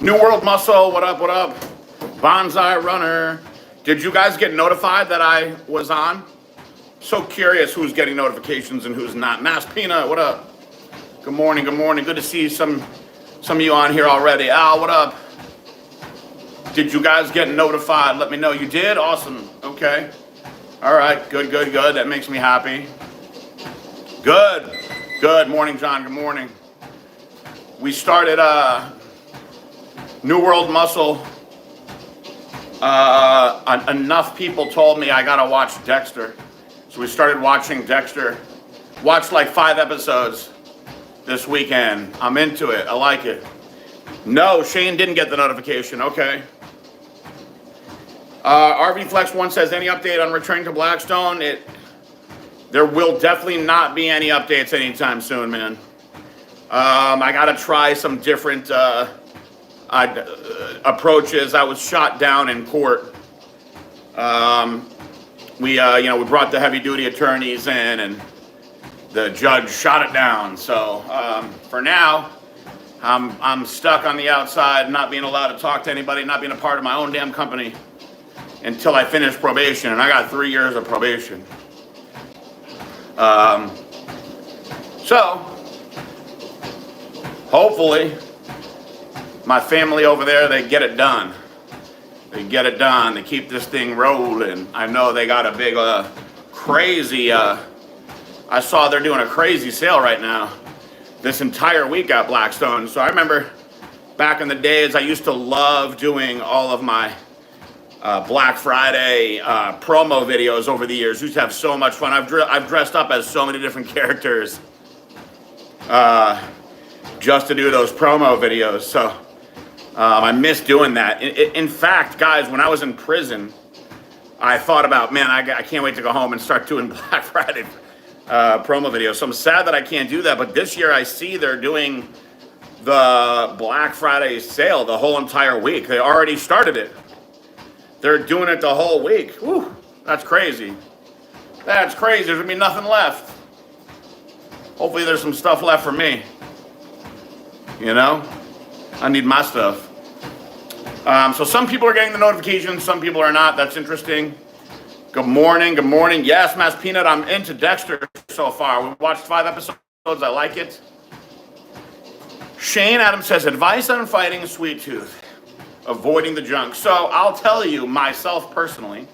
New World Muscle, what up, what up? Bonsai Runner. Did you guys get notified that I was on? So curious who's getting notifications and who's not. Mass Peanut, what up? Good morning, good morning. Good to see some of you on here already. Al, what up? Did you guys get notified? Let me know. You did? Awesome. Okay. All right. Good, good, good. That makes me happy. Good. Good morning, John. Good morning. We started New World Muscle. Enough people told me I gotta watch Dexter. So we started watching Dexter. Watched like 5 episodes this weekend. I'm into it. I like it. No, Shane didn't get the notification. Okay. RV Flex 1 says, any update on returning to Blackstone? There will definitely not be any updates anytime soon, man. I gotta try some different approaches. I was shot down in court. We brought the heavy duty attorneys in, and the judge shot it down. So for now, I'm stuck on the outside, not being allowed to talk to anybody, not being a part of my own damn company until I finish probation, and I got 3 years of probation. So hopefully my family over there, they get it done. They get it done. They keep this thing rolling. I know they got a big, crazy, I saw they're doing a crazy sale right now this entire week at Blackstone. So I remember back in the days, I used to love doing all of my Black Friday promo videos over the years. Used to have so much fun. I've dressed up as so many different characters just to do those promo videos. So I miss doing that. In fact, guys, when I was in prison, I thought about, man, I can't wait to go home and start doing Black Friday promo videos. So I'm sad that I can't do that. But this year I see they're doing the Black Friday sale the whole entire week. They already started it. They're doing it the whole week. Whew, that's crazy. That's crazy. There's gonna be nothing left. Hopefully there's some stuff left for me. You know? I need my stuff. So some people are getting the notifications, some people are not. That's interesting. Good morning, good morning. Yes, Mass Peanut, I'm into Dexter so far. We watched 5 episodes. I like it. Shane Adams says, advice on fighting sweet tooth. Avoiding the junk. So I'll tell you myself personally,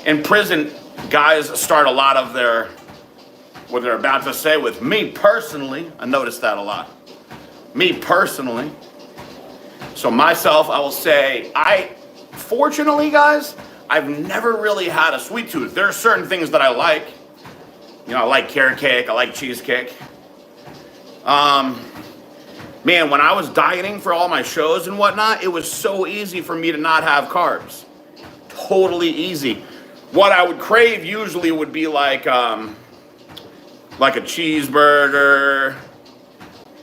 in prison, guys start a lot of what they're about to say with me personally. I noticed that a lot. Me personally. So myself, I will say, fortunately, guys, I've never really had a sweet tooth. There are certain things that I like. You know, I like carrot cake, I like cheesecake. Man, when I was dieting for all my shows and whatnot, it was so easy for me to not have carbs. Totally easy. What I would crave usually would be like a cheeseburger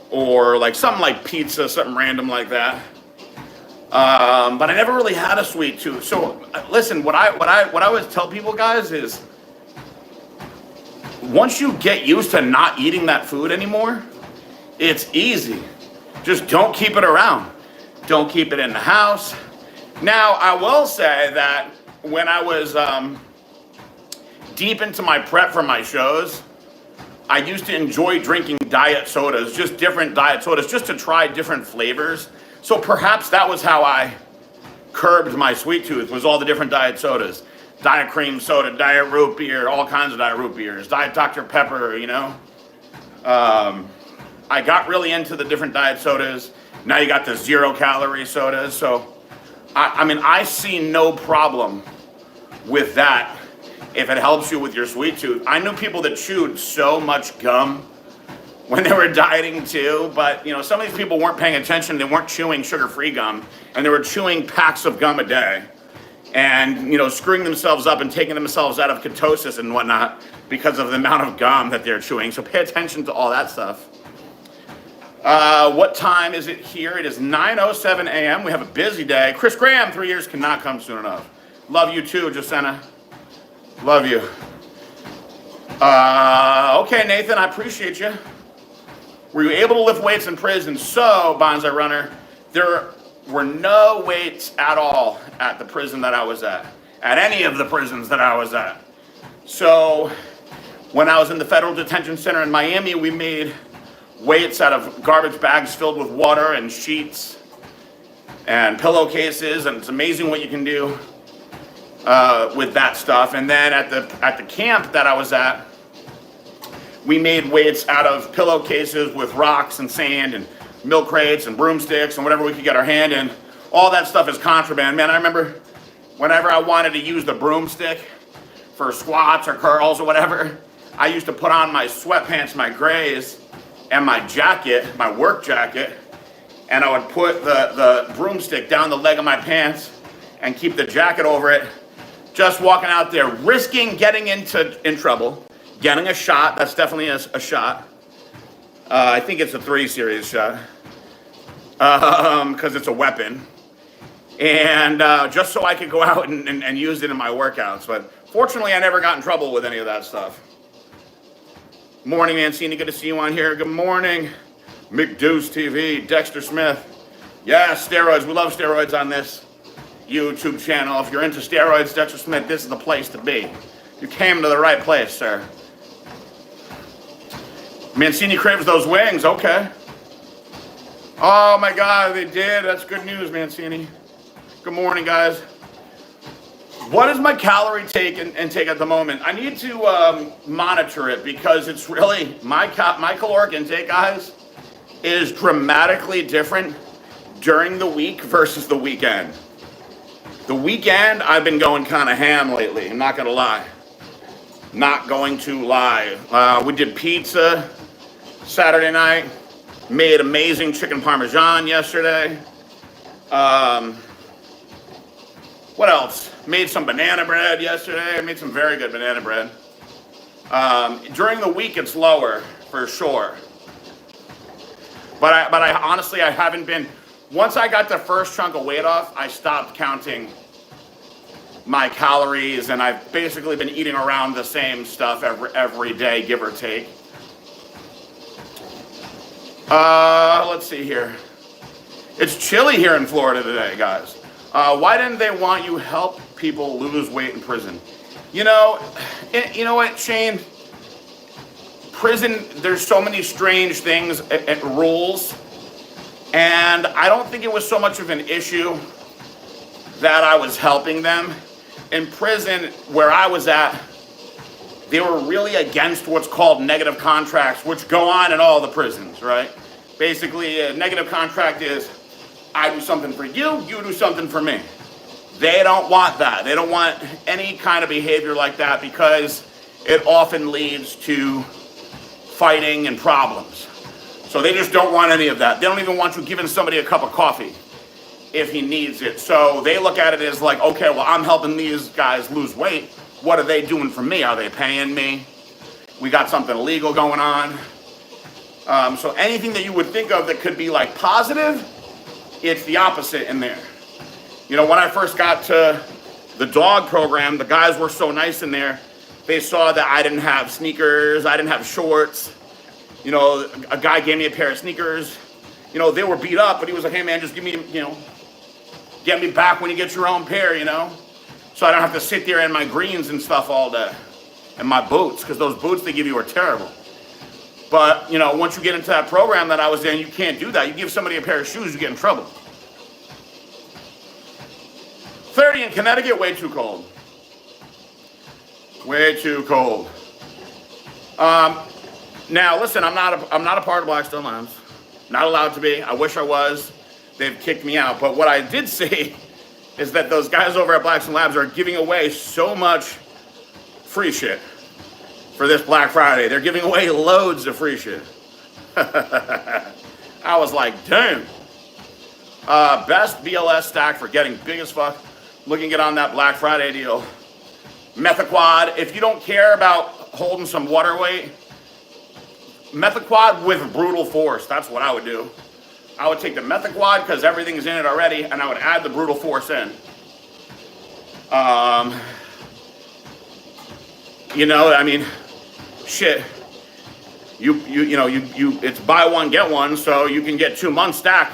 or like something like pizza, something random like that. But I never really had a sweet tooth. So listen, what I always tell people, guys, is once you get used to not eating that food anymore, it's easy. Just don't keep it around. Don't keep it in the house. Now, I will say that when I was deep into my prep for my shows, I used to enjoy drinking diet sodas, just different diet sodas, just to try different flavors. So perhaps that was how I curbed my sweet tooth, was all the different diet sodas. Diet cream soda, diet root beer, all kinds of diet root beers, diet Dr. Pepper, you know. I got really into the different diet sodas. Now you got the 0-calorie sodas. So, I mean, I see no problem with that if it helps you with your sweet tooth. I knew people that chewed so much gum when they were dieting too, but you know, some of these people weren't paying attention. They weren't chewing sugar-free gum, and they were chewing packs of gum a day, and you know, screwing themselves up and taking themselves out of ketosis and whatnot because of the amount of gum that they're chewing. So pay attention to all that stuff. What time is it here? It is 9:07 a.m. We have a busy day. Chris Graham, 3 years cannot come soon enough. Love you too, Jacenna. Love you. Okay, Nathan, I appreciate you. Were you able to lift weights in prison? So, Bonsai Runner, there were no weights at all at the prison that I was at any of the prisons that I was at. So, when I was in the federal detention center in Miami, we made weights out of garbage bags filled with water and sheets and pillowcases, and it's amazing what you can do with that stuff. And then at the camp that I was at, we made weights out of pillowcases with rocks and sand and milk crates and broomsticks and whatever we could get our hand in. All that stuff is contraband. Man, I remember whenever I wanted to use the broomstick for squats or curls or whatever, I used to put on my sweatpants, my grays, and my jacket, my work jacket, and I would put the broomstick down the leg of my pants and keep the jacket over it, just walking out there, risking getting in trouble, getting a shot. That's definitely a shot. I think it's a 3 series shot, because it's a weapon. And just so I could go out and use it in my workouts. But fortunately, I never got in trouble with any of that stuff. Morning, Mancini. Good to see you on here. Good morning. McDeuce TV, Dexter Smith. Yeah, steroids. We love steroids on this YouTube channel. If you're into steroids, Dexter Smith, this is the place to be. You came to the right place, sir. Mancini craves those wings. Okay. Oh, my God, they did. That's good news, Mancini. Good morning, guys. What is my calorie intake at the moment? I need to monitor it because it's really, my caloric intake, guys, is dramatically different during the week versus the weekend. The weekend, I've been going kind of ham lately. I'm not going to lie. Not going to lie. We did pizza Saturday night. Made amazing chicken parmesan yesterday. What else? Made some banana bread yesterday. I made some very good banana bread. During the week, it's lower for sure. But I honestly, I haven't been. Once I got the first chunk of weight off, I stopped counting my calories, and I've basically been eating around the same stuff every day, give or take. Let's see here. It's chilly here in Florida today, guys. Why didn't they want you help people lose weight in prison? You know what, Shane? Prison, there's so many strange things and rules, and I don't think it was so much of an issue that I was helping them. In prison, where I was at, they were really against what's called negative contracts, which go on in all the prisons, right? Basically, a negative contract is, I do something for you, you do something for me. They don't want that. They don't want any kind of behavior like that because it often leads to fighting and problems. So they just don't want any of that. They don't even want you giving somebody a cup of coffee if he needs it. So they look at it as like, okay, well, I'm helping these guys lose weight. What are they doing for me? Are they paying me? We got something illegal going on. So anything that you would think of that could be like positive, it's the opposite in there. You know, when I first got to the dog program, the guys were so nice in there. They saw that I didn't have sneakers, I didn't have shorts. You know, a guy gave me a pair of sneakers. You know, they were beat up, but he was like, hey man, just give me, you know, get me back when you get your own pair, you know? So I don't have to sit there in my greens and stuff all day. And my boots, because those boots they give you are terrible. But, you know, once you get into that program that I was in, you can't do that. You give somebody a pair of shoes, you get in trouble. 30 in Connecticut, way too cold. Way too cold. Now, listen, I'm not a part of Blackstone Labs. Not allowed to be. I wish I was. They've kicked me out. But what I did see is that those guys over at Blackstone Labs are giving away so much free shit for this Black Friday. They're giving away loads of free shit. I was like, damn. Best BLS stack for getting big as fuck. Looking to get on that Black Friday deal. Methaquad, if you don't care about holding some water weight, Methaquad with brutal force, that's what I would do. I would take the Methaquad because everything's in it already, and I would add the brutal force in. You know, I mean, shit. it's buy one get one, so you can get 2 months stacked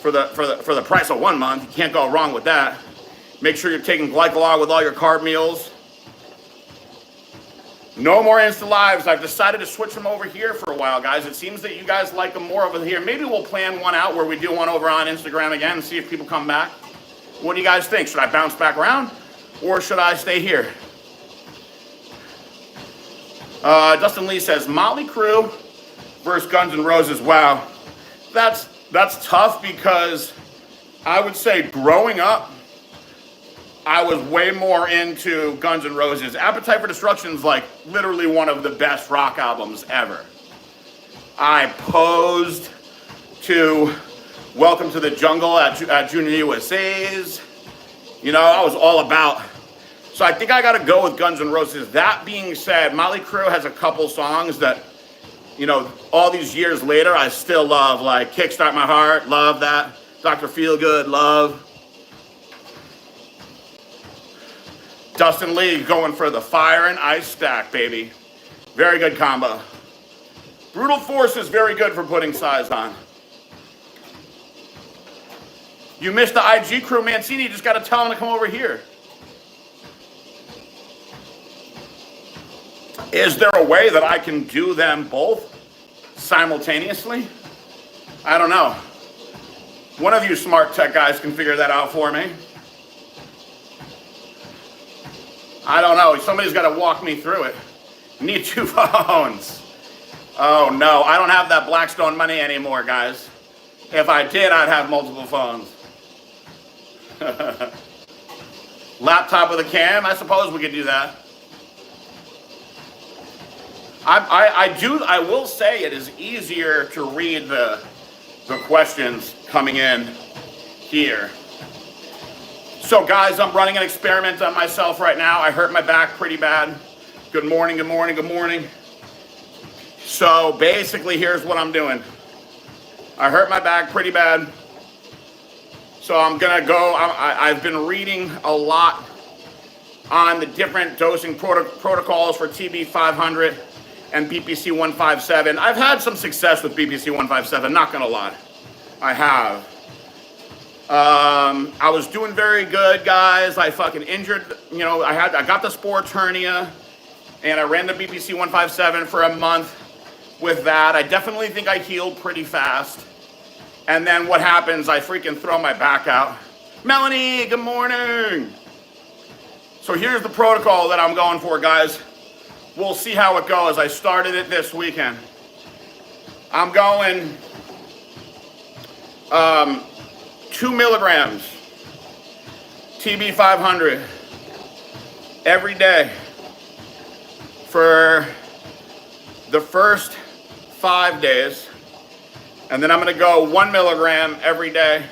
for the price of 1 month. You can't go wrong with that. Make sure you're taking Glycolog with all your carb meals. No more Insta Lives. I've decided to switch them over here for a while, guys. It seems that you guys like them more over here. Maybe we'll plan one out where we do one over on Instagram again and see if people come back. What do you guys think? Should I bounce back around or should I stay here? Dustin Lee says, Motley Crue versus Guns N' Roses. Wow, that's tough because I would say growing up, I was way more into Guns N' Roses. Appetite for Destruction is like literally one of the best rock albums ever. I posed to Welcome to the Jungle at Junior USA's. You know, I was all about. So I think I got to go with Guns N' Roses. That being said, Motley Crue has a couple songs that, you know, all these years later, I still love. Like Kickstart My Heart, love that. Dr. Feelgood, love. Dustin Lee going for the Fire and Ice stack, baby. Very good combo. Brutal Force is very good for putting size on. You missed the IG crew, Mancini. You just got to tell him to come over here. Is there a way that I can do them both simultaneously? I don't know. One of you smart tech guys can figure that out for me. I don't know. Somebody's got to walk me through it. Need 2 phones. Oh, no. I don't have that Blackstone money anymore, guys. If I did, I'd have multiple phones. Laptop with a cam? I suppose we could do that. I will say it is easier to read the questions coming in here. So guys, I'm running an experiment on myself right now. I hurt my back pretty bad. Good morning, good morning, good morning. So basically, here's what I'm doing. I hurt my back pretty bad. So I'm gonna go, I've been reading a lot on the different dosing protocols for TB 500 and BPC 157. I've had some success with BPC 157, not gonna lie. I have. I was doing very good, guys. I fucking injured, you know, I got the sports hernia and I ran the BPC 157 for a month with that. I definitely think I healed pretty fast. And then what happens, I freaking throw my back out. Melanie, good morning. So here's the protocol that I'm going for, guys. We'll see how it goes. I started it this weekend. I'm going 2 milligrams TB 500 every day for the first 5 days. And then I'm going to go 1 milligram every day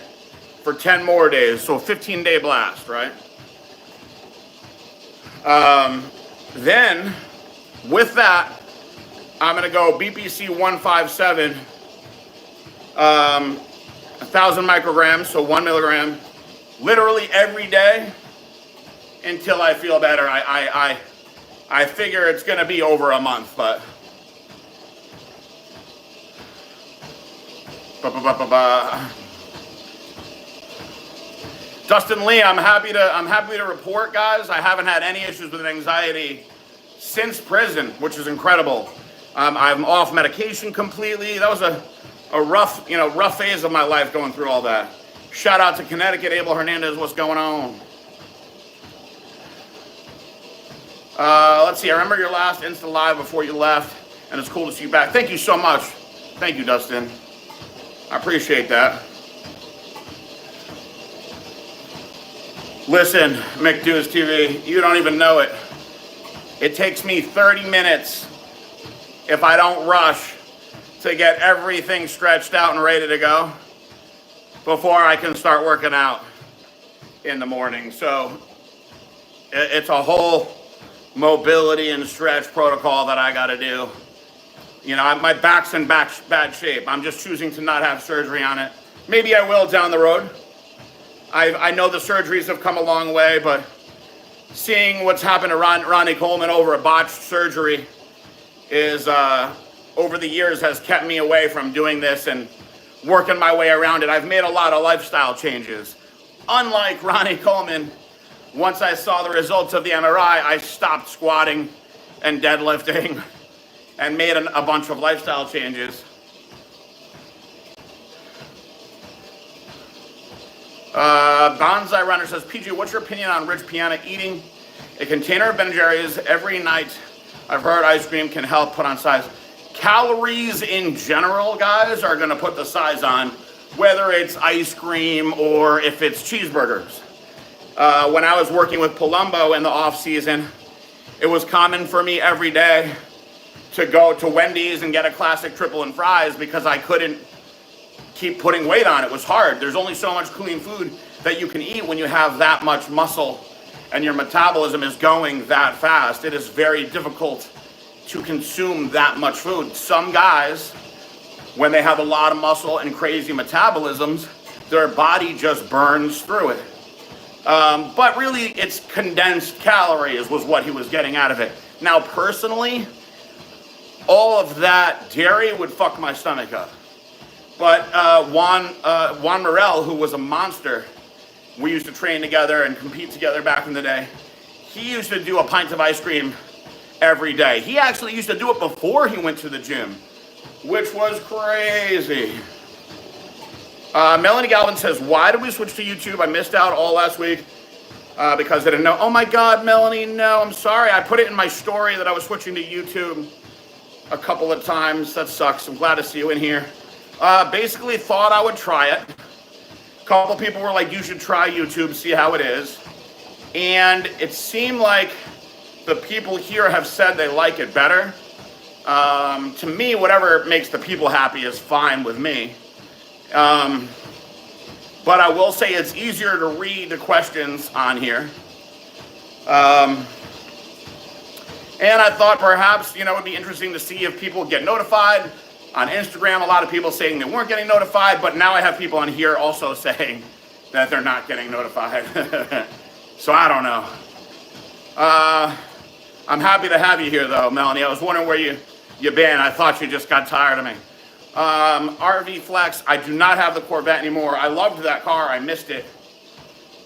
for 10 more days. So a 15-day blast, right? Then, with that, I'm going to go BPC 157, 1,000 micrograms, so 1 milligram, literally every day until I feel better. I figure it's going to be over a month, but... Dustin Lee, I'm happy to report, guys. I haven't had any issues with anxiety since prison, which is incredible. I'm off medication completely. That was a rough phase of my life going through all that. Shout out to Connecticut, Abel Hernandez. What's going on? Let's see. I remember your last Insta Live before you left, and it's cool to see you back. Thank you so much. Thank you, Dustin. I appreciate that. Listen, McDo's TV, you don't even know it. It takes me 30 minutes if I don't rush to get everything stretched out and ready to go before I can start working out in the morning. So it's a whole mobility and stretch protocol that I got to do. You know, my back's in bad shape. I'm just choosing to not have surgery on it. Maybe I will down the road. I know the surgeries have come a long way, but seeing what's happened to Ronnie Coleman over a botched surgery is over the years has kept me away from doing this and working my way around it. I've made a lot of lifestyle changes. Unlike Ronnie Coleman, once I saw the results of the MRI, I stopped squatting and deadlifting and made a bunch of lifestyle changes. Bonsai Runner says, PG, what's your opinion on Rich Piana eating a container of Ben & Jerry's every night? I've heard ice cream can help put on size. Calories in general, guys, are going to put the size on, whether it's ice cream or if it's cheeseburgers. When I was working with Palumbo in the off season, it was common for me every day to go to Wendy's and get a classic triple and fries because I couldn't keep putting weight on. It was hard. There's only so much clean food that you can eat when you have that much muscle and your metabolism is going that fast. It is very difficult to consume that much food. Some guys, when they have a lot of muscle and crazy metabolisms, their body just burns through it. But really, it's condensed calories was what he was getting out of it. Now, personally, all of that dairy would fuck my stomach up. But Juan Morel, who was a monster, we used to train together and compete together back in the day. He used to do a pint of ice cream every day. He actually used to do it before he went to the gym, which was crazy. Melanie Galvin says, why did we switch to YouTube? I missed out all last week because I didn't know. Oh my God, Melanie, no, I'm sorry. I put it in my story that I was switching to YouTube a couple of times. That sucks. I'm glad to see you in here. Basically thought I would try it. A couple people were like, you should try YouTube, see how it is. And it seemed like the people here have said they like it better. To me, whatever makes the people happy is fine with me. But I will say it's easier to read the questions on here. And I thought perhaps, it would be interesting to see if people get notified. On Instagram, a lot of people saying they weren't getting notified, but now I have people on here also saying that they're not getting notified. So I don't know. I'm happy to have you here though, Melanie. I was wondering where you've been. I thought you just got tired of me. RV Flex, I do not have the Corvette anymore. I loved that car, I missed it.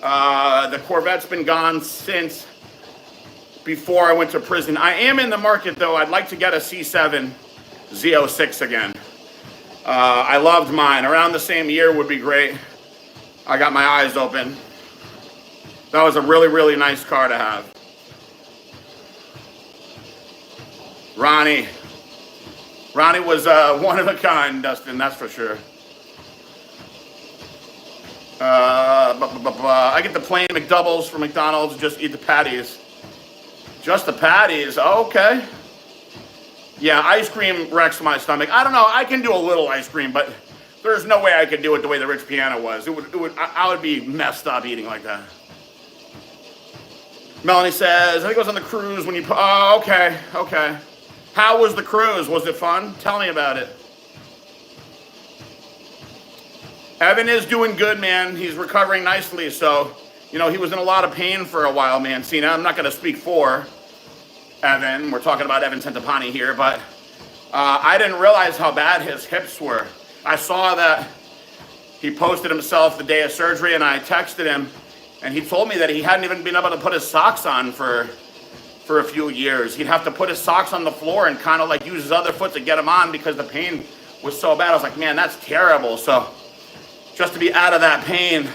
The Corvette's been gone since before I went to prison. I am in the market though. I'd like to get a C7 Z06 again. I loved mine. Around the same year would be great. I got my eyes open. That was a really, really nice car to have. Ronnie was one of a kind, Dustin, that's for sure. I get the plain McDoubles from McDonald's, just eat the patties. Just the patties, okay. Yeah, ice cream wrecks my stomach. I don't know, I can do a little ice cream, but there's no way I could do it the way the Rich Piana was. I would be messed up eating like that. Melanie says, I think it was on the cruise when you, oh, okay. How was the cruise? Was it fun? Tell me about it. Evan is doing good, man. He's recovering nicely, so, he was in a lot of pain for a while, man. See, now I'm not going to speak for Evan. We're talking about Evan Centopani here, but I didn't realize how bad his hips were. I saw that he posted himself the day of surgery, and I texted him, and he told me that he hadn't even been able to put his socks on for a few years. He'd have to put his socks on the floor and kind of like use his other foot to get them on because the pain was so bad. I was like, man, that's terrible. So just to be out of that pain,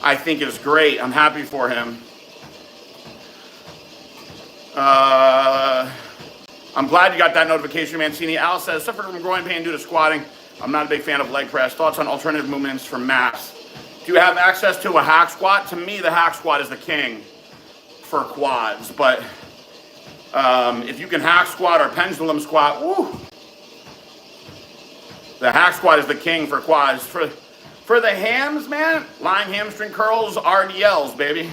I think is great. I'm happy for him. I'm glad you got that notification, Mancini. Al says, suffered from groin pain due to squatting. I'm not a big fan of leg press. Thoughts on alternative movements for mass? Do you have access to a hack squat? To me, the hack squat is the king for quads. But if you can hack squat or pendulum squat, woo, the hack squat is the king for quads. For the hams, man, lying hamstring curls, RDLs, baby.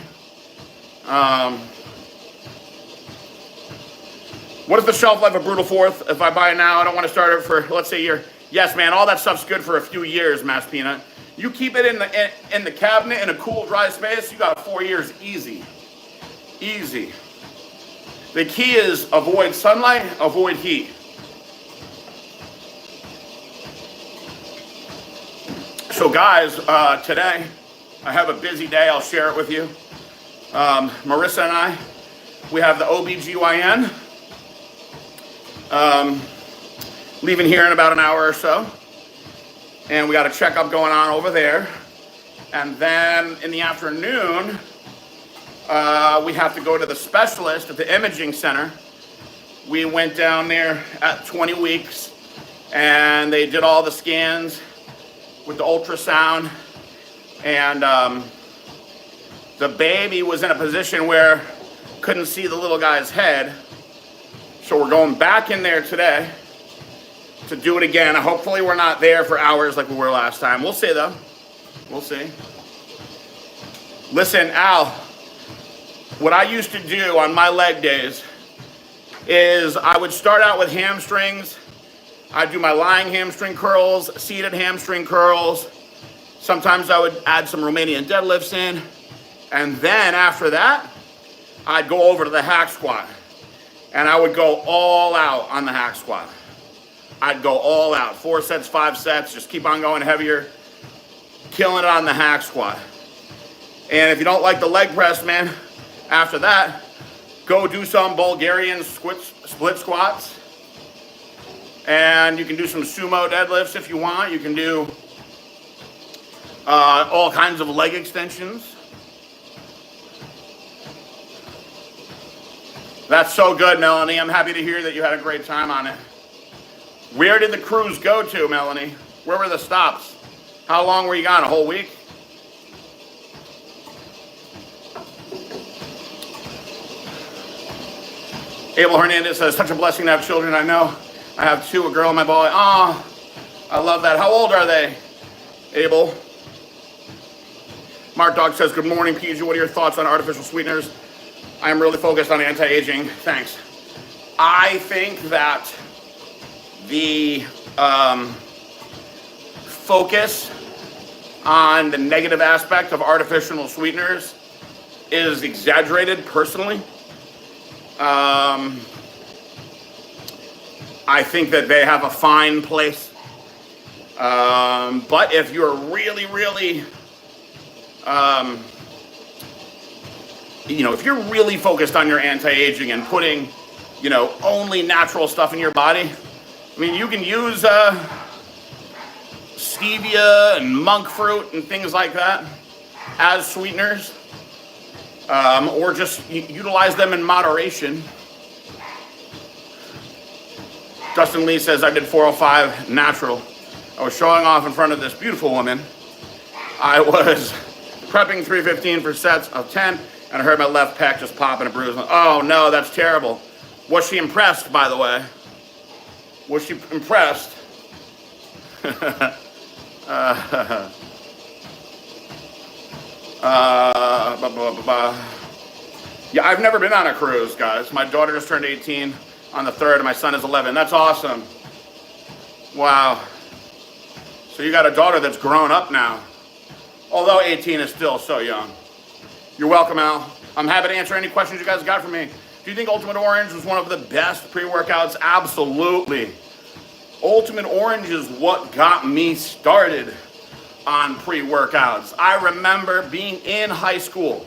What is the shelf life of Brutal Fourth? If I buy it now, I don't want to start it for, let's say, a year. Yes, man, all that stuff's good for a few years, Mass Peanut. You keep it in the cabinet in a cool, dry space, you got 4 years easy. Easy. The key is avoid sunlight, avoid heat. So guys, today I have a busy day. I'll share it with you. Marissa and I, we have the OBGYN leaving here in about an hour or so. And we got a checkup going on over there. And then in the afternoon, we have to go to the specialist at the imaging center. We went down there at 20 weeks and they did all the scans with the ultrasound. And the baby was in a position where couldn't see the little guy's head. So we're going back in there today to do it again. Hopefully we're not there for hours like we were last time. We'll see though. We'll see. Listen, Al, what I used to do on my leg days is I would start out with hamstrings. I'd do my lying hamstring curls, seated hamstring curls. Sometimes I would add some Romanian deadlifts in. And then after that, I'd go over to the hack squat. And I would go all out on the hack squat. I'd go all out, 4 sets, 5 sets, just keep on going heavier, killing it on the hack squat. And if you don't like the leg press, man, after that, go do some Bulgarian split squats. And you can do some sumo deadlifts if you want. You can do all kinds of leg extensions. That's so good, Melanie. I'm happy to hear that you had a great time on it. Where did the cruise go to, Melanie? Where were the stops? How long were you gone? A whole week? Abel Hernandez says, such a blessing to have children. I know. I have 2, a girl and my boy. Oh, I love that. How old are they, Abel? Mark Dog says, good morning, PG. What are your thoughts on artificial sweeteners? I am really focused on anti-aging. Thanks. I think that the focus on the negative aspect of artificial sweeteners is exaggerated personally. I think that they have a fine place. But if you're really, really, if you're really focused on your anti-aging and putting, only natural stuff in your body, I mean, you can use stevia and monk fruit and things like that as sweeteners, or just utilize them in moderation. Dustin Lee says, I did 405 natural. I was showing off in front of this beautiful woman. I was prepping 315 for sets of 10, and I heard my left pec just pop and a bruise. Oh no, that's terrible. Was she impressed, by the way? Was she impressed? Yeah, I've never been on a cruise, guys. My daughter just turned 18 on the 3rd, and my son is 11. That's awesome. Wow. So you got a daughter that's grown up now. Although 18 is still so young. You're welcome, Al. I'm happy to answer any questions you guys got for me. Do you think Ultimate Orange was one of the best pre-workouts? Absolutely. Ultimate Orange is what got me started on pre-workouts. I remember being in high school,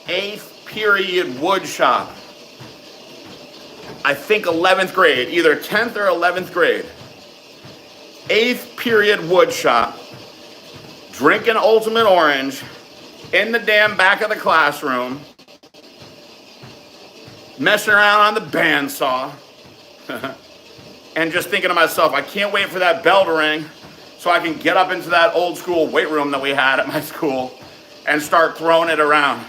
8th period wood shop. I think 11th grade, either 10th or 11th grade. 8th period wood shop, drinking Ultimate Orange in the damn back of the classroom, messing around on the bandsaw, and just thinking to myself, I can't wait for that bell to ring so I can get up into that old school weight room that we had at my school and start throwing it around.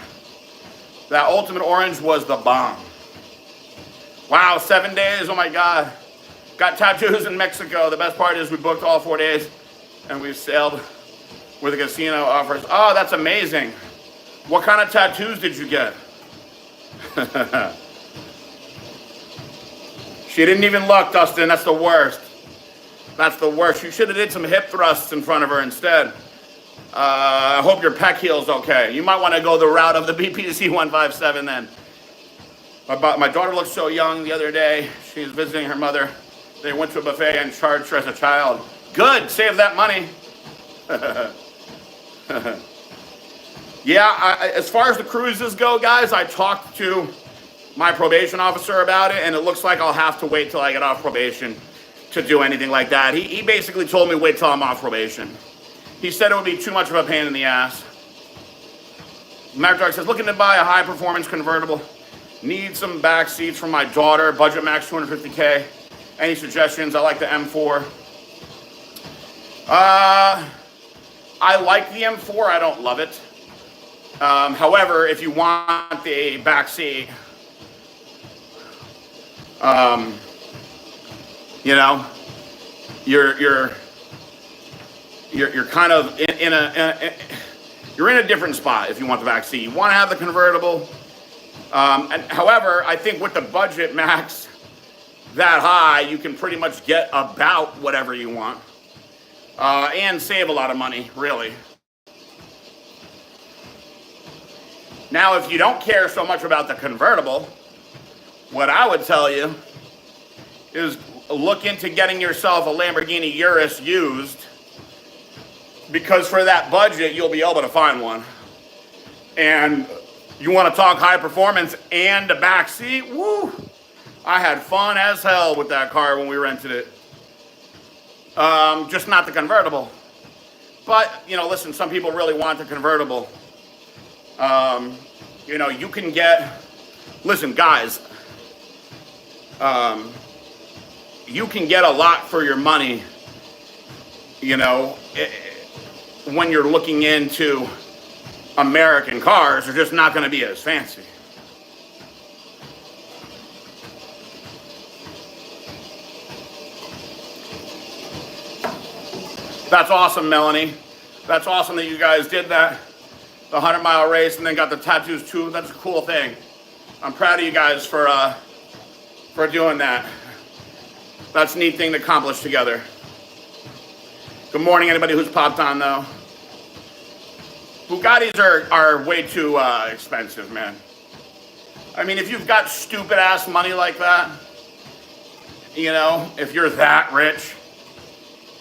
That Ultimate Orange was the bomb. Wow, 7 days, oh my God. Got tattoos in Mexico. The best part is we booked all 4 days and we sailed with the casino offers. Oh, that's amazing. What kind of tattoos did you get? She didn't even look, Dustin. That's the worst. That's the worst. You should have did some hip thrusts in front of her instead. I hope your pec heel's okay. You might want to go the route of the BPC 157 then. My daughter looked so young the other day. She was visiting her mother. They went to a buffet and charged her as a child. Good, save that money. Yeah, as far as the cruises go, guys, I talked to my probation officer about it, and it looks like I'll have to wait till I get off probation to do anything like that. He basically told me wait till I'm off probation. He said it would be too much of a pain in the ass. Dog says, looking to buy a high-performance convertible. Need some back seats for my daughter. Budget max $250K. Any suggestions? I like the M4. I like the M4. I don't love it. However, if you want the back seat, you know, you're kind of you're in a different spot if you want the back seat. You want to have the convertible. And however, I think with the budget max that high, you can pretty much get about whatever you want and save a lot of money, really. Now, if you don't care so much about the convertible, what I would tell you is look into getting yourself a Lamborghini Urus used, because for that budget, you'll be able to find one. And you want to talk high performance and a back seat? Woo! I had fun as hell with that car when we rented it. Just not the convertible. But, you know, listen, some people really want the convertible. You know, you can get, listen, guys, you can get a lot for your money, you know, when you're looking into American cars. They're just not going to be as fancy. That's awesome, Melanie. That's awesome that you guys did that. The 100-mile race and then got the tattoos too. That's a cool thing. I'm proud of you guys for doing that. That's a neat thing to accomplish together. Good morning, anybody who's popped on though. Bugattis are way too expensive, man. I mean, if you've got stupid ass money like that, you know, if you're that rich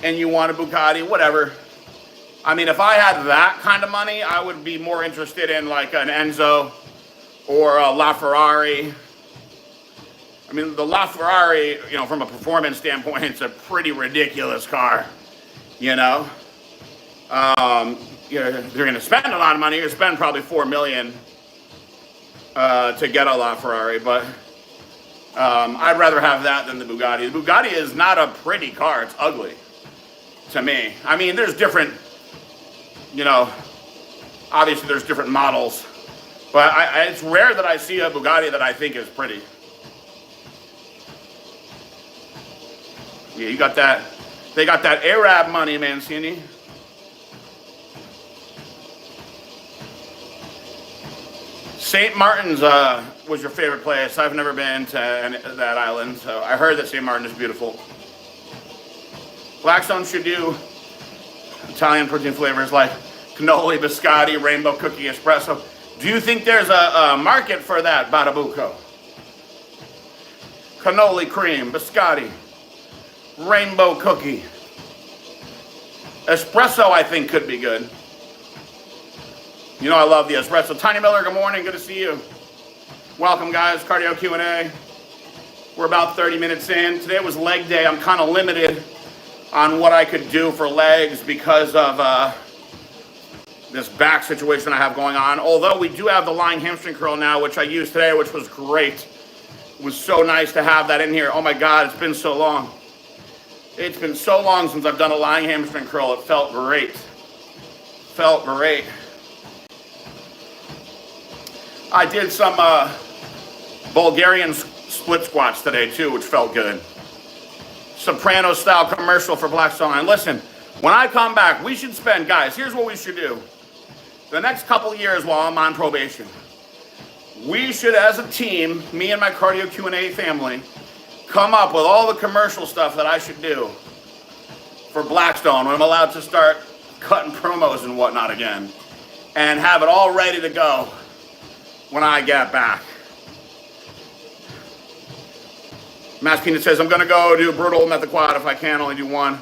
and you want a Bugatti, whatever. I mean, if I had that kind of money, I would be more interested in like an Enzo or a LaFerrari. I mean, the LaFerrari, you know, from a performance standpoint, it's a pretty ridiculous car, you know. You know, if you're going to spend a lot of money, you spend probably $4 million to get a LaFerrari, but I'd rather have that than the Bugatti. The Bugatti is not a pretty car. It's ugly to me. I mean, there's different, you know, obviously there's different models, but it's rare that I see a Bugatti that I think is pretty. Yeah, you got that. They got that Arab money, Mancini. St. Martin's was your favorite place. I've never been to that island, so I heard that St. Martin is beautiful. Blackstone should do Italian protein flavors like cannoli, biscotti, rainbow cookie, espresso. Do you think there's a market for that, Badabuco? Cannoli cream, biscotti, rainbow cookie. Espresso, I think, could be good. You know I love the espresso. Tiny Miller, good morning. Good to see you. Welcome, guys. Cardio Q&A. We're about 30 minutes in. Today was leg day. I'm kind of limited on what I could do for legs because of this back situation I have going on. Although we do have the lying hamstring curl now, which I used today, which was great. It was so nice to have that in here. Oh my God, it's been so long. It's been so long since I've done a lying hamstring curl. It felt great. Felt great. I did some Bulgarian split squats today too, which felt good. Soprano style commercial for Blackstone. And listen, when I come back, we should spend, guys, here's what we should do. The next couple of years while I'm on probation, we should, as a team, me and my Cardio Q&A family, come up with all the commercial stuff that I should do for Blackstone when I'm allowed to start cutting promos and whatnot again, and have it all ready to go when I get back. Mass Peanut says, I'm going to go do brutal method quad if I can, only do one.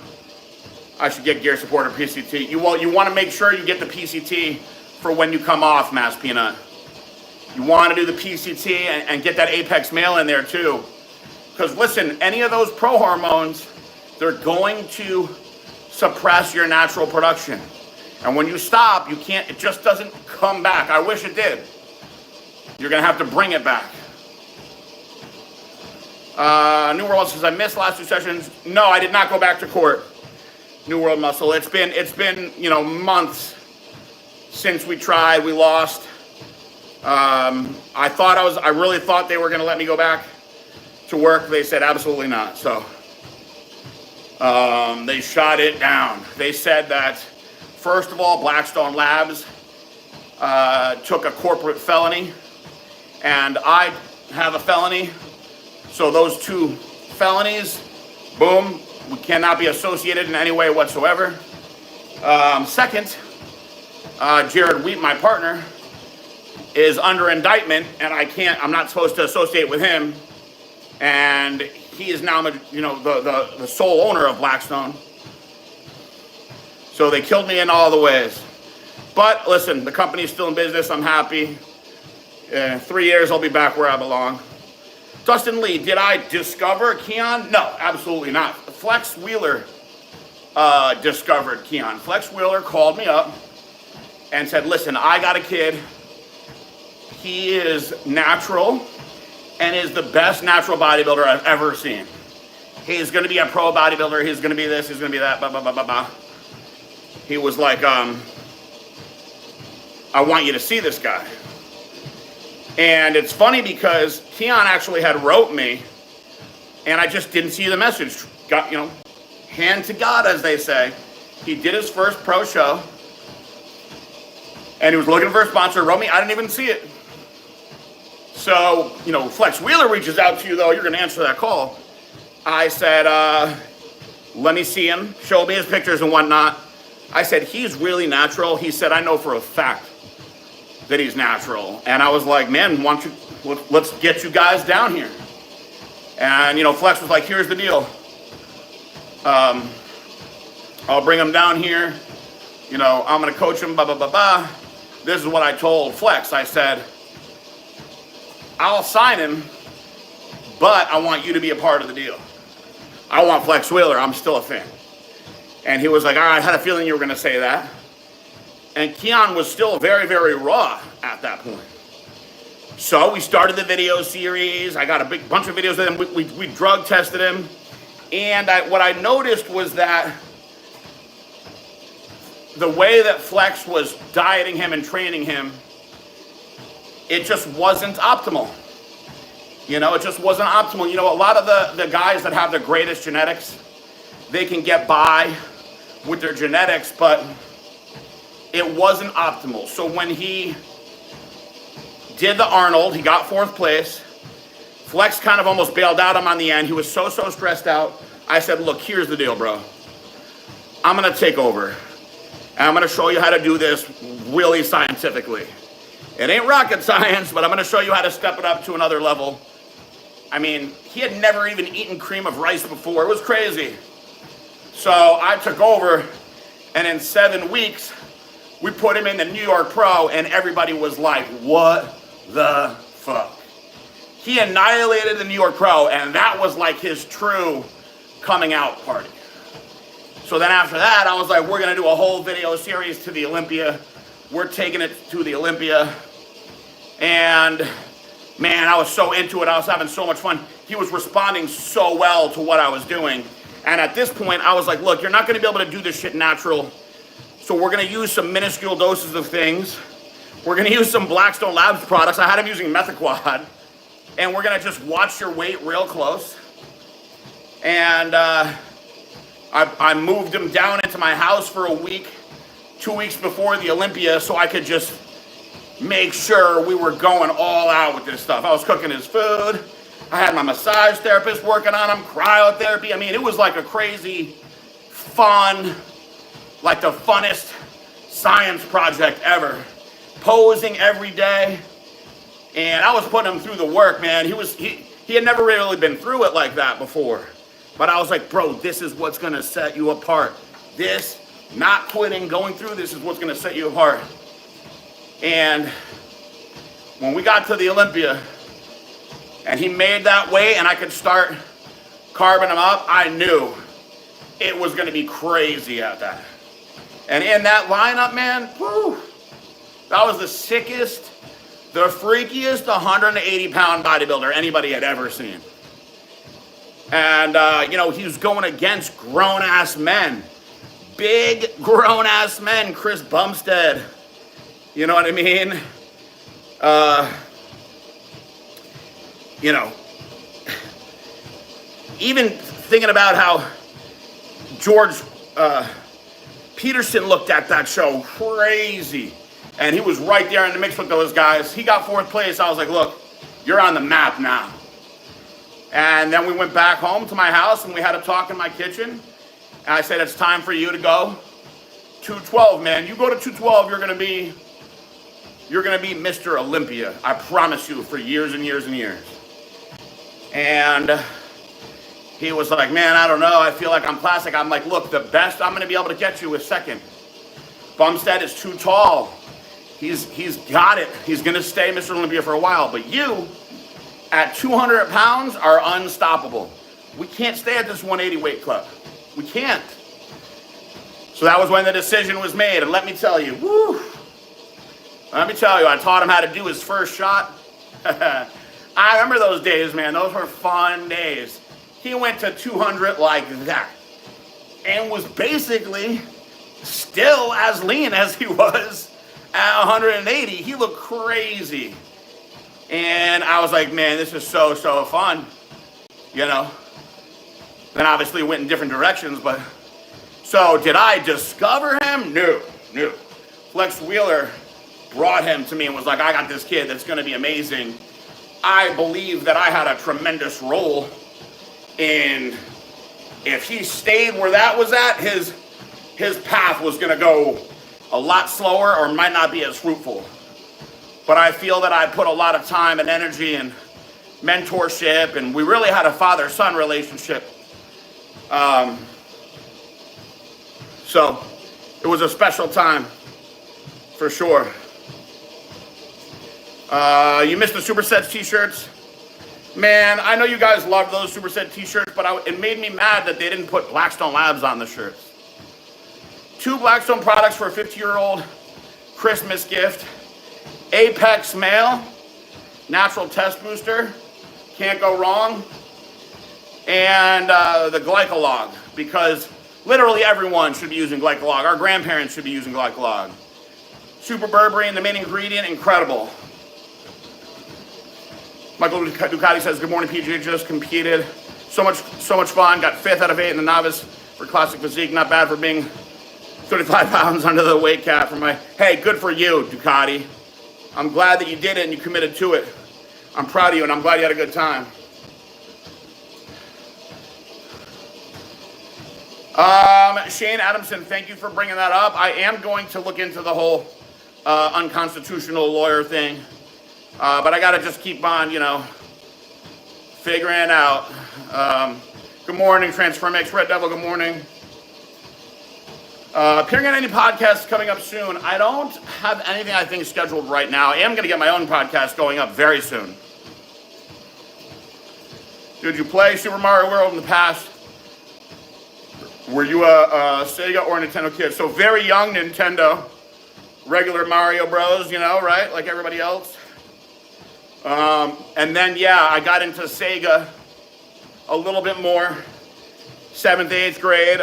I should get gear support or PCT. You want to make sure you get the PCT for when you come off, Mass Peanut. You want to do the PCT and get that Apex male in there too. Because listen, any of those pro hormones, they're going to suppress your natural production. And when you stop, you can't, it just doesn't come back. I wish it did. You're going to have to bring it back. New World says, I missed last 2 sessions. No, I did not go back to court. New World Muscle. It's been, you know, months since we tried. We lost. I really thought they were going to let me go back to work. They said absolutely not. So they shot it down. They said that, first of all, Blackstone Labs took a corporate felony, and I have a felony. So those 2 felonies, boom, we cannot be associated in any way whatsoever. Second, Jared Wheat, my partner, is under indictment, and I'm not supposed to associate with him. And he is now, you know, the sole owner of Blackstone. So they killed me in all the ways. But listen, the company's still in business. I'm happy. 3 years, I'll be back where I belong. Dustin Lee, did I discover Keon? No, absolutely not. Flex Wheeler discovered Keon. Flex Wheeler called me up and said, listen, I got a kid. He is natural and is the best natural bodybuilder I've ever seen. He's going to be a pro bodybuilder. He's going to be this. He's going to be that. Blah, blah, blah, blah, blah. He was like, I want you to see this guy. And it's funny because Keon actually had wrote me, and I just didn't see the message. Got, you know, hand to God, as they say. He did his first pro show, and he was looking for a sponsor. Wrote me. I didn't even see it. So, you know, Flex Wheeler reaches out to you, though. You're going to answer that call. I said, let me see him. Show me his pictures and whatnot. I said, he's really natural. He said, I know for a fact that he's natural. And I was like, man, let's get you guys down here. And, you know, Flex was like, here's the deal. I'll bring him down here. You know, I'm going to coach him, blah, blah, blah, blah. This is what I told Flex. I said, I'll sign him, but I want you to be a part of the deal. I want Flex Wheeler. I'm still a fan. And he was like, all right, I had a feeling you were going to say that. And Keon was still very, very raw at that point. So we started the video series. I got a big bunch of videos of him. We drug tested him. And what I noticed was that the way that Flex was dieting him and training him, it just wasn't optimal. You know, it just wasn't optimal. You know, a lot of the guys that have the greatest genetics, they can get by with their genetics, but it wasn't optimal. So when he did the Arnold, he got 4th place. Flex kind of almost bailed out him on the end. He was so stressed out. I said, look, here's the deal, bro. I'm going to take over. And I'm going to show you how to do this really scientifically. It ain't rocket science, but I'm going to show you how to step it up to another level. I mean, he had never even eaten cream of rice before. It was crazy. So I took over, and in 7 weeks, we put him in the New York Pro, and everybody was like, what the fuck? He annihilated the New York Pro, and that was like his true coming out party. So then after that, I was like, we're going to do a whole video series to the Olympia. We're taking it to the Olympia. And man, I was so into it. I was having so much fun. He was responding so well to what I was doing. And at this point, I was like, look, you're not going to be able to do this shit natural. So we're going to use some minuscule doses of things. We're going to use some Blackstone Labs products. I had him using Methaquad. And we're going to just watch your weight real close. And I moved him down into my house for a week, 2 weeks before the Olympia, so I could just make sure we were going all out with this stuff. I was cooking his food. I had my massage therapist working on him, cryotherapy. I mean, it was like a crazy, fun, like the funnest science project ever. Posing every day. And I was putting him through the work, man. He had never really been through it like that before. But I was like, bro, this is what's going to set you apart. this, not quitting, going through this is what's going to set you apart. And when we got to the Olympia and he made that weight and I could start carving him up, I knew it was going to be crazy at that. And in that lineup, man, whew, that was the sickest, the freakiest 180-pound bodybuilder anybody had ever seen. And, you know, he was going against grown-ass men. Big grown-ass men. Chris Bumstead. You know what I mean? You know, even thinking about how George Peterson looked at that show, crazy. And he was right there in the mix with those guys. He got 4th place. I was like, look, you're on the map now. And then we went back home to my house and we had a talk in my kitchen. And I said, it's time for you to go 212, man. You go to 212, you're gonna be Mr. Olympia. I promise you, for years and years and years. And he was like, man, I don't know. I feel like I'm plastic. I'm like, look, the best I'm gonna be able to get you is 2nd. Bumstead is too tall. He's got it. He's gonna stay Mr. Olympia for a while. But you, at 200 pounds, are unstoppable. We can't stay at this 180 weight club. We can't. So that was when the decision was made. And let me tell you, I taught him how to do his first shot. I remember those days, man. Those were fun days. He went to 200 like that and was basically still as lean as he was at 180. He looked crazy. And I was like, man, this is so fun, you know. Then obviously went in different directions, but so did I discover him? No. Flex Wheeler brought him to me and was like, I got this kid that's going to be amazing. I believe that I had a tremendous role in, if he stayed where that was at, his path was going to go a lot slower or might not be as fruitful. But I feel that I put a lot of time and energy and mentorship, and we really had a father-son relationship. So it was a special time, for sure. You missed the Supersets t-shirts. Man, I know you guys love those Superset t-shirts, but it made me mad that they didn't put Blackstone Labs on the shirts. 2 Blackstone products for a 50-year-old Christmas gift. Apex Male, natural test booster, can't go wrong. And the Glycolog, because literally everyone should be using Glycolog. Our grandparents should be using Glycolog. Super berberine, the main ingredient, incredible. Michael Ducati says, good morning, PJ, just competed. So much fun, got 5th out of 8 in the novice for classic physique. Not bad for being 35 pounds under the weight cap for my, hey, good for you, Ducati. I'm glad that you did it and you committed to it. I'm proud of you and I'm glad you had a good time. Shane Adamson, thank you for bringing that up. I am going to look into the whole unconstitutional lawyer thing. But I got to just keep on, you know, figuring it out. Good morning, Transformix. Red Devil, good morning. Appearing on any podcasts coming up soon. I don't have anything I think scheduled right now. I am going to get my own podcast going up very soon. Did you play Super Mario World in the past? Were you a Sega or a Nintendo kid? So very young Nintendo. Regular Mario Bros, you know, right? Like everybody else. And then, yeah, I got into Sega a little bit more. 7th, 8th grade.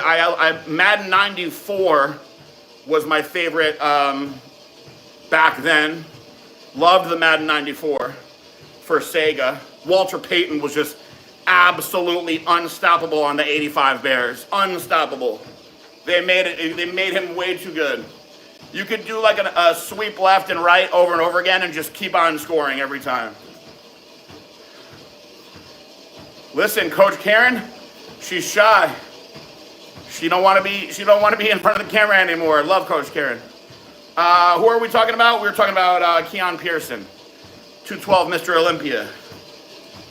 Madden 94 was my favorite back then. Loved the Madden 94 for Sega. Walter Payton was just absolutely unstoppable on the 85 Bears. Unstoppable. They made him way too good. You could do like a sweep left and right over and over again and just keep on scoring every time. Listen, Coach Karen, she's shy. She don't want to be in front of the camera anymore. Love Coach Karen. Who are we talking about? We were talking about Keon Pearson, 212 Mr. Olympia.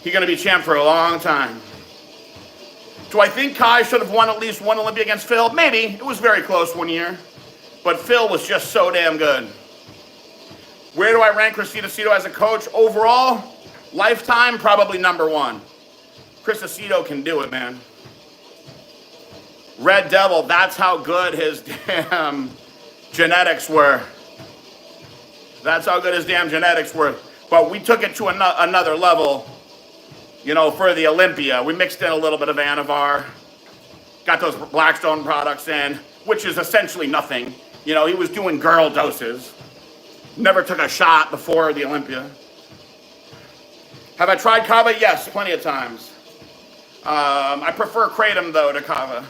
He's gonna be champ for a long time. Do I think Kai should have won at least one Olympia against Phil? Maybe. It was very close one year. But Phil was just so damn good. Where do I rank Chris Aceto as a coach? Overall, lifetime, probably number one. Chris Aceto can do it, man. Red Devil, that's how good his damn genetics were. That's how good his damn genetics were. But we took it to another level, you know, for the Olympia. We mixed in a little bit of Anavar, got those Blackstone products in, which is essentially nothing. You know, he was doing girl doses. Never took a shot before the Olympia. Have I tried Kava? Yes, plenty of times. I prefer Kratom, though, to Kava.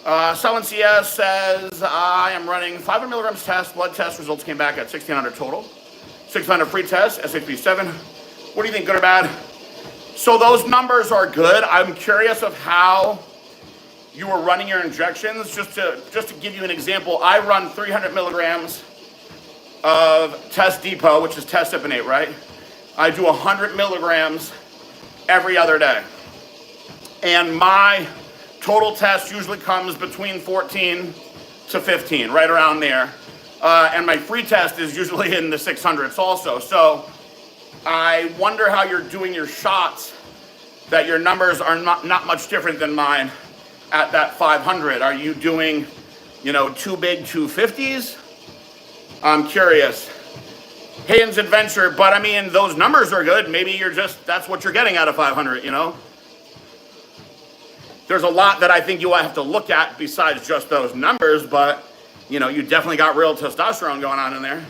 Selin CS says, I am running 500 milligrams test. Blood test results came back at 1,600 total. 600 free test, SHB7. What do you think, good or bad? So those numbers are good. I'm curious of how you were running your injections. Just to give you an example, I run 300 milligrams of Test Depot, which is Testipinate, right? I do 100 milligrams every other day. And my total test usually comes between 14 to 15, right around there. And my free test is usually in the 600s also. So I wonder how you're doing your shots, that your numbers are not much different than mine at that 500. Are you doing, you know, two big 250s? I'm curious. Hayden's Adventure, but I mean, those numbers are good. Maybe you're just, that's what you're getting out of 500, you know? There's a lot that I think you have to look at besides just those numbers, but, you know, you definitely got real testosterone going on in there.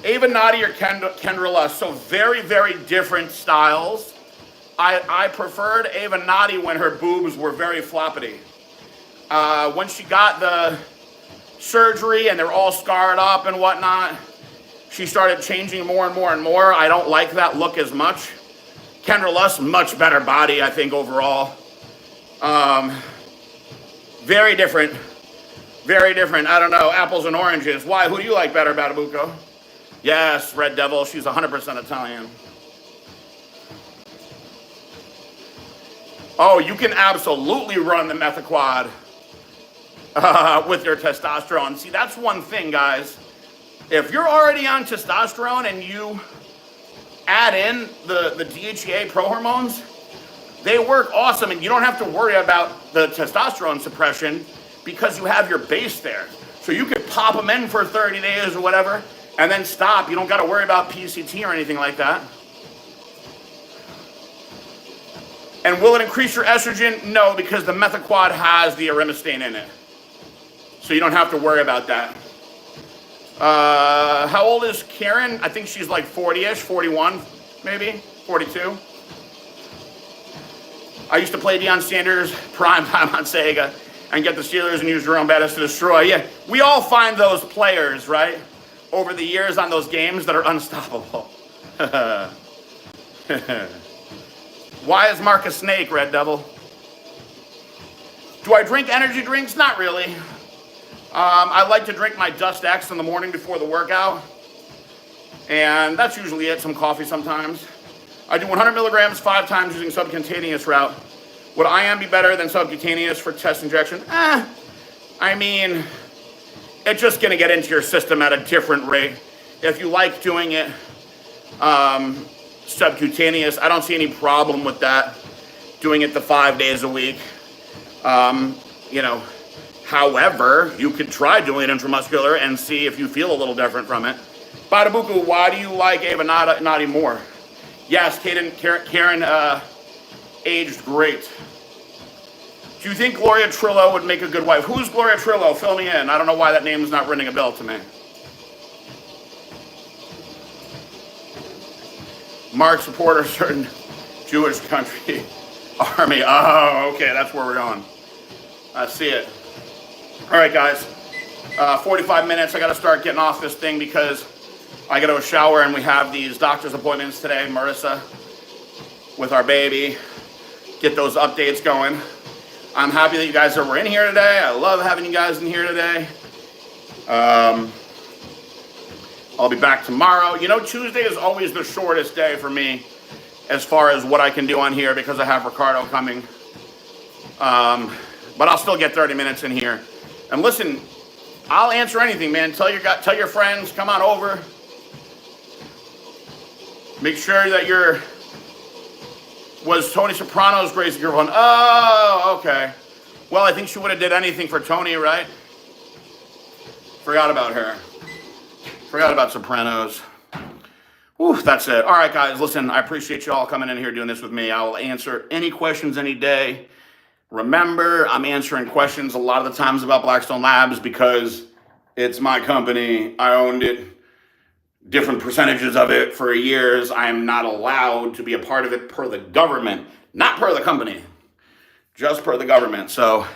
Ava Nadi or Kendra Lust, so very, very different styles. I preferred Ava Nadi when her boobs were very floppity. When she got the surgery and they're all scarred up and whatnot, she started changing more and more and more. I don't like that look as much. Kendra Lust, much better body, I think, overall. Very different. Very different. I don't know, apples and oranges. Why? Who do you like better, Batabuco? Yes, Red Devil. She's 100% Italian. Oh, you can absolutely run the Methaquad with your testosterone. See, that's one thing, guys. If you're already on testosterone and you add in the DHEA prohormones, they work awesome, and you don't have to worry about the testosterone suppression because you have your base there. So you could pop them in for 30 days or whatever, and then stop. You don't got to worry about PCT or anything like that. And will it increase your estrogen? No, because the Methaquad has the arimistane in it. So you don't have to worry about that. How old is Karen? I think she's like 40-ish, 41, maybe, 42. I used to play Deion Sanders prime time on Sega and get the Steelers and use Jerome Bettis to destroy. Yeah, we all find those players, right, over the years on those games that are unstoppable. Why is Mark a snake, Red Devil? Do I drink energy drinks? Not really. I like to drink my Dust X in the morning before the workout. And that's usually it, some coffee sometimes. I do 100 milligrams 5 times using subcutaneous route. Would IM be better than subcutaneous for test injection? I mean, it's just going to get into your system at a different rate. If you like doing it subcutaneous, I don't see any problem with that, doing it the 5 days a week. You know, however, you could try doing it intramuscular and see if you feel a little different from it. Badabuku, why do you like Ava Nadi more? Yes, Karen aged great. Do you think Gloria Trillo would make a good wife? Who's Gloria Trillo? Fill me in. I don't know why that name is not ringing a bell to me. Mark supporter, certain Jewish country army. Oh, okay, that's where we're going. I see it. All right, guys. 45 minutes. I got to start getting off this thing because I got to shower and we have these doctor's appointments today. Marissa with our baby. Get those updates going. I'm happy that you guys were in here today. I love having you guys in here today. I'll be back tomorrow. You know, Tuesday is always the shortest day for me as far as what I can do on here because I have Ricardo coming But I'll still get 30 minutes in here. And listen, I'll answer anything, man. Tell your friends, come on over. Make sure that was Tony Soprano's Grace girlfriend. Oh, okay. Well, I think she would have did anything for Tony, right? Forgot about her. Forgot about Sopranos. Whew, that's it. All right, guys, listen, I appreciate you all coming in here doing this with me. I'll answer any questions any day. Remember, I'm answering questions a lot of the times about Blackstone Labs because it's my company. I owned it, different percentages of it for years. I am not allowed to be a part of it per the government, not per the company, just per the government. So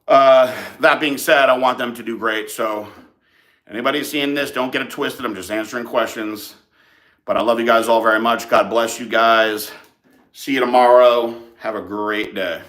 that being said, I want them to do great. So anybody seeing this, don't get it twisted. I'm just answering questions. But I love you guys all very much. God bless you guys. See you tomorrow. Have a great day.